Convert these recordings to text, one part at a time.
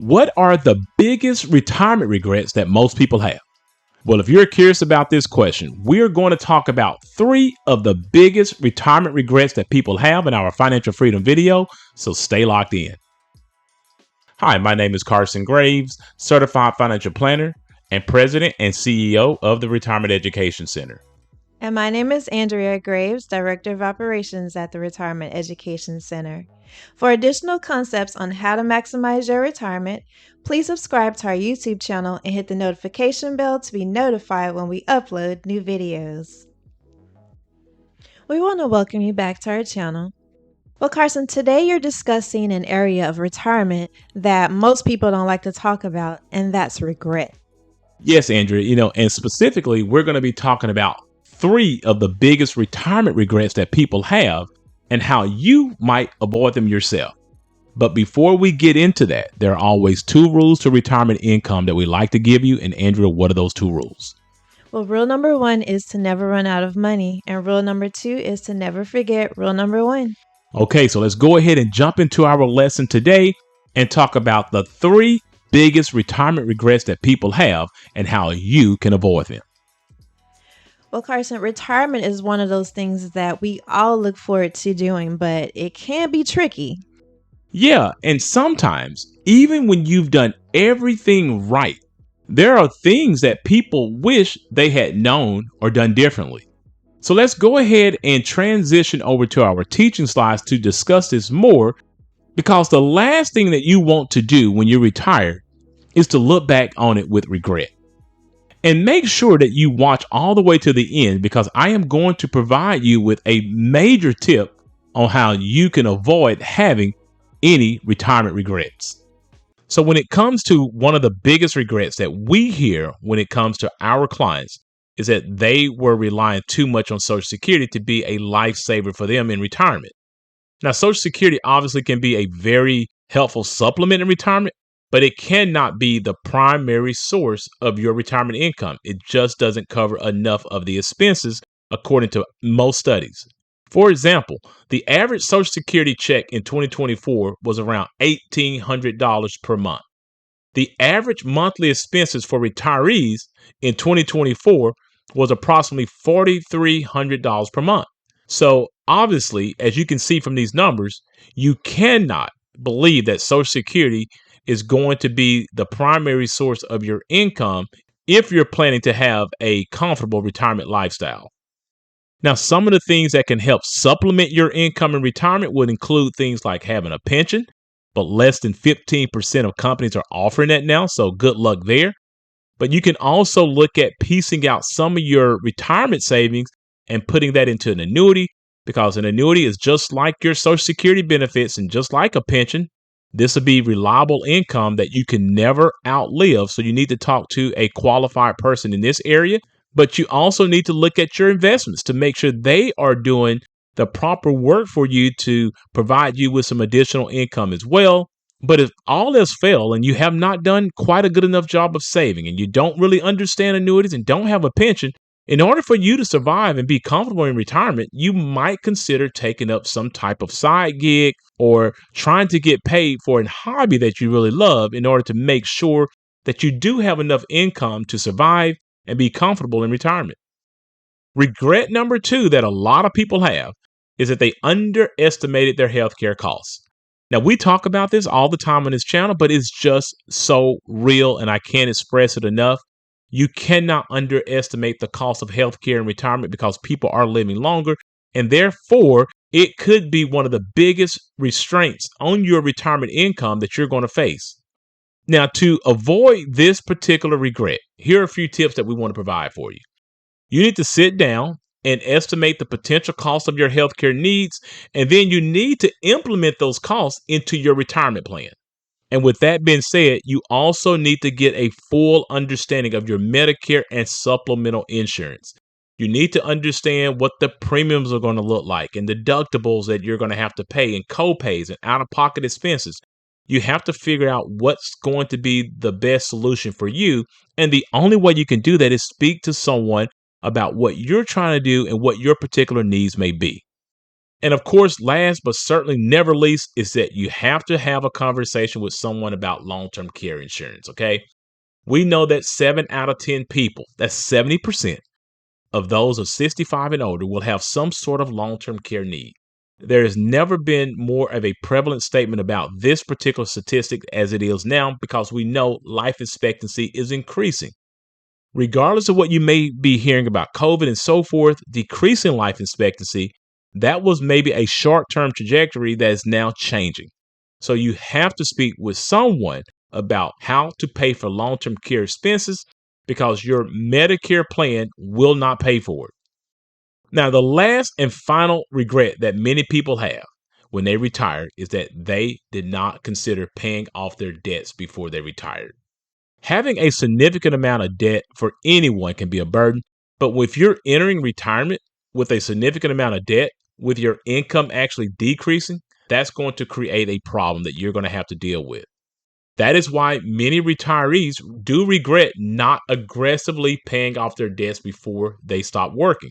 What are the biggest retirement regrets that most people have? Well, if you're curious about this question, we're going to talk about three of the biggest retirement regrets that people have in our financial freedom video. So stay locked in. Hi, my name is Carson Graves, certified financial planner and president and CEO of the Retirement Education Center. And my name is Andrea Graves, Director of Operations at the Retirement Education Center. For additional concepts on how to maximize your retirement, please subscribe to our YouTube channel and hit the notification bell to be notified when we upload new videos. We want to welcome you back to our channel. Well, Carson, today you're discussing an area of retirement that most people don't like to talk about, and that's regret. Yes, Andrea, and specifically, we're going to be talking about three of the biggest retirement regrets that people have and how you might avoid them yourself. But before we get into that, there are always two rules to retirement income that we like to give you. And Andrea, what are those two rules? Well, rule number one is to never run out of money. And rule number two is to never forget rule number one. Okay, so let's go ahead and jump into our lesson today and talk about the three biggest retirement regrets that people have and how you can avoid them. Well, Carson, retirement is one of those things that we all look forward to doing, but it can be tricky. Yeah, and sometimes, even when you've done everything right, there are things that people wish they had known or done differently. So let's go ahead and transition over to our teaching slides to discuss this more, because the last thing that you want to do when you retire is to look back on it with regret. And make sure that you watch all the way to the end, because I am going to provide you with a major tip on how you can avoid having any retirement regrets. So when it comes to one of the biggest regrets that we hear when it comes to our clients is that they were relying too much on Social Security to be a lifesaver for them in retirement. Now, Social Security obviously can be a very helpful supplement in retirement, but it cannot be the primary source of your retirement income. It just doesn't cover enough of the expenses, according to most studies. For example, the average Social Security check in 2024 was around $1,800 per month. The average monthly expenses for retirees in 2024 was approximately $4,300 per month. So obviously, as you can see from these numbers, you cannot believe that Social Security is going to be the primary source of your income if you're planning to have a comfortable retirement lifestyle. Now, some of the things that can help supplement your income in retirement would include things like having a pension, but less than 15% of companies are offering that now, so good luck there. But you can also look at piecing out some of your retirement savings and putting that into an annuity, because an annuity is just like your Social Security benefits and just like a pension. This will be reliable income that you can never outlive. So you need to talk to a qualified person in this area, but you also need to look at your investments to make sure they are doing the proper work for you to provide you with some additional income as well. But if all else fail and you have not done quite a good enough job of saving and you don't really understand annuities and don't have a pension, in order for you to survive and be comfortable in retirement, you might consider taking up some type of side gig or trying to get paid for a hobby that you really love in order to make sure that you do have enough income to survive and be comfortable in retirement. Regret number two that a lot of people have is that they underestimated their healthcare costs. Now, we talk about this all the time on this channel, but it's just so real and I can't express it enough. You cannot underestimate the cost of healthcare in retirement, because people are living longer, and therefore it could be one of the biggest restraints on your retirement income that you're going to face. Now, to avoid this particular regret, here are a few tips that we want to provide for you. You need to sit down and estimate the potential cost of your healthcare needs, and then you need to implement those costs into your retirement plan. And with that being said, you also need to get a full understanding of your Medicare and supplemental insurance. You need to understand what the premiums are going to look like and deductibles that you're going to have to pay and co-pays and out-of-pocket expenses. You have to figure out what's going to be the best solution for you. And the only way you can do that is speak to someone about what you're trying to do and what your particular needs may be. And of course, last but certainly never least, is that you have to have a conversation with someone about long-term care insurance. Okay. We know that 7 out of 10 people, that's 70% of those of 65 and older, will have some sort of long-term care need. There has never been more of a prevalent statement about this particular statistic as it is now, because we know life expectancy is increasing. Regardless of what you may be hearing about COVID and so forth, decreasing life expectancy, that was maybe a short-term trajectory that is now changing. So you have to speak with someone about how to pay for long-term care expenses, because your Medicare plan will not pay for it. Now, the last and final regret that many people have when they retire is that they did not consider paying off their debts before they retired. Having a significant amount of debt for anyone can be a burden, but if you're entering retirement with a significant amount of debt, with your income actually decreasing, that's going to create a problem that you're going to have to deal with. That is why many retirees do regret not aggressively paying off their debts before they stop working.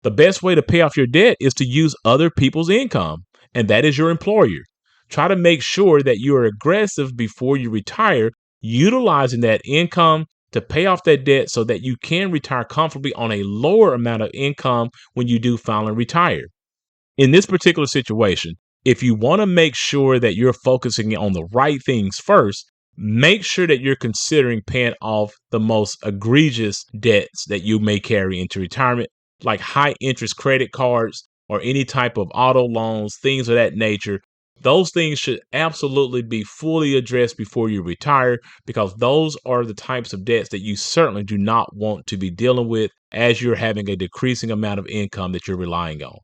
The best way to pay off your debt is to use other people's income, and that is your employer. Try to make sure that you are aggressive before you retire, utilizing that income to pay off that debt so that you can retire comfortably on a lower amount of income when you do finally retire. In this particular situation, if you want to make sure that you're focusing on the right things first, make sure that you're considering paying off the most egregious debts that you may carry into retirement, like high interest credit cards or any type of auto loans, things of that nature. Those things should absolutely be fully addressed before you retire, because those are the types of debts that you certainly do not want to be dealing with as you're having a decreasing amount of income that you're relying on.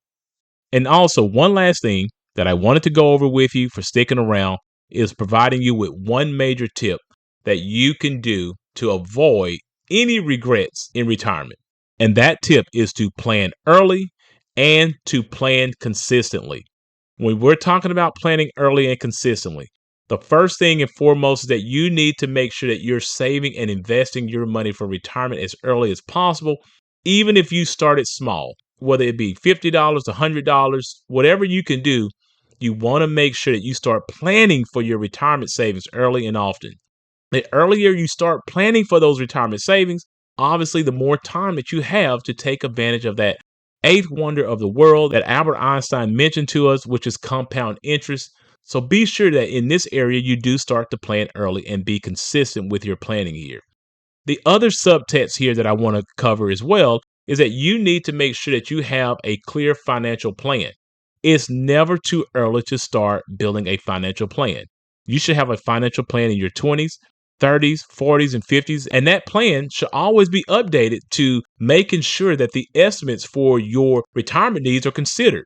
And also, one last thing that I wanted to go over with you for sticking around is providing you with one major tip that you can do to avoid any regrets in retirement. And that tip is to plan early and to plan consistently. When we're talking about planning early and consistently, the first thing and foremost is that you need to make sure that you're saving and investing your money for retirement as early as possible, even if you started small, whether it be $50, $100, whatever you can do. You want to make sure that you start planning for your retirement savings early and often. The earlier you start planning for those retirement savings, obviously the more time that you have to take advantage of that eighth wonder of the world that Albert Einstein mentioned to us, which is compound interest. So be sure that in this area, you do start to plan early and be consistent with your planning here. The other subtext here that I want to cover as well is that you need to make sure that you have a clear financial plan. It's never too early to start building a financial plan. You should have a financial plan in your 20s, 30s, 40s, and 50s, and that plan should always be updated to making sure that the estimates for your retirement needs are considered,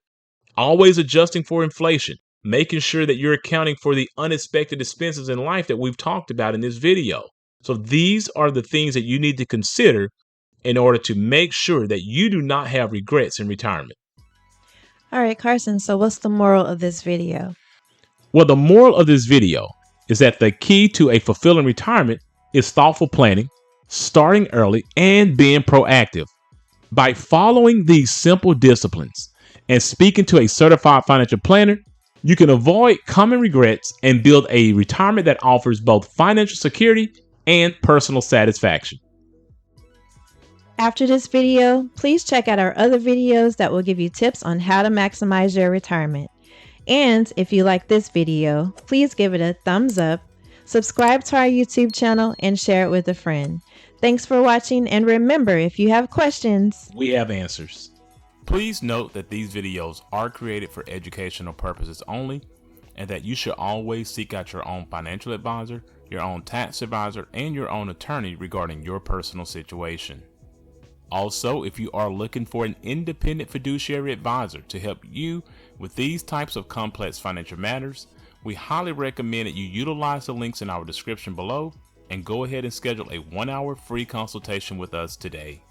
always adjusting for inflation, making sure that you're accounting for the unexpected expenses in life that we've talked about in this video. So these are the things that you need to consider in order to make sure that you do not have regrets in retirement. All right, Carson, so what's the moral of this video? Well, the moral of this video is that the key to a fulfilling retirement is thoughtful planning, starting early, and being proactive. By following these simple disciplines and speaking to a certified financial planner, you can avoid common regrets and build a retirement that offers both financial security and personal satisfaction. After this video, please check out our other videos that will give you tips on how to maximize your retirement. And if you like this video, please give it a thumbs up, subscribe to our YouTube channel, and share it with a friend. Thanks for watching, and remember, if you have questions, we have answers. Please note that these videos are created for educational purposes only, and that you should always seek out your own financial advisor, your own tax advisor, and your own attorney regarding your personal situation. Also, if you are looking for an independent fiduciary advisor to help you with these types of complex financial matters, we highly recommend that you utilize the links in our description below and go ahead and schedule a 1-hour free consultation with us today.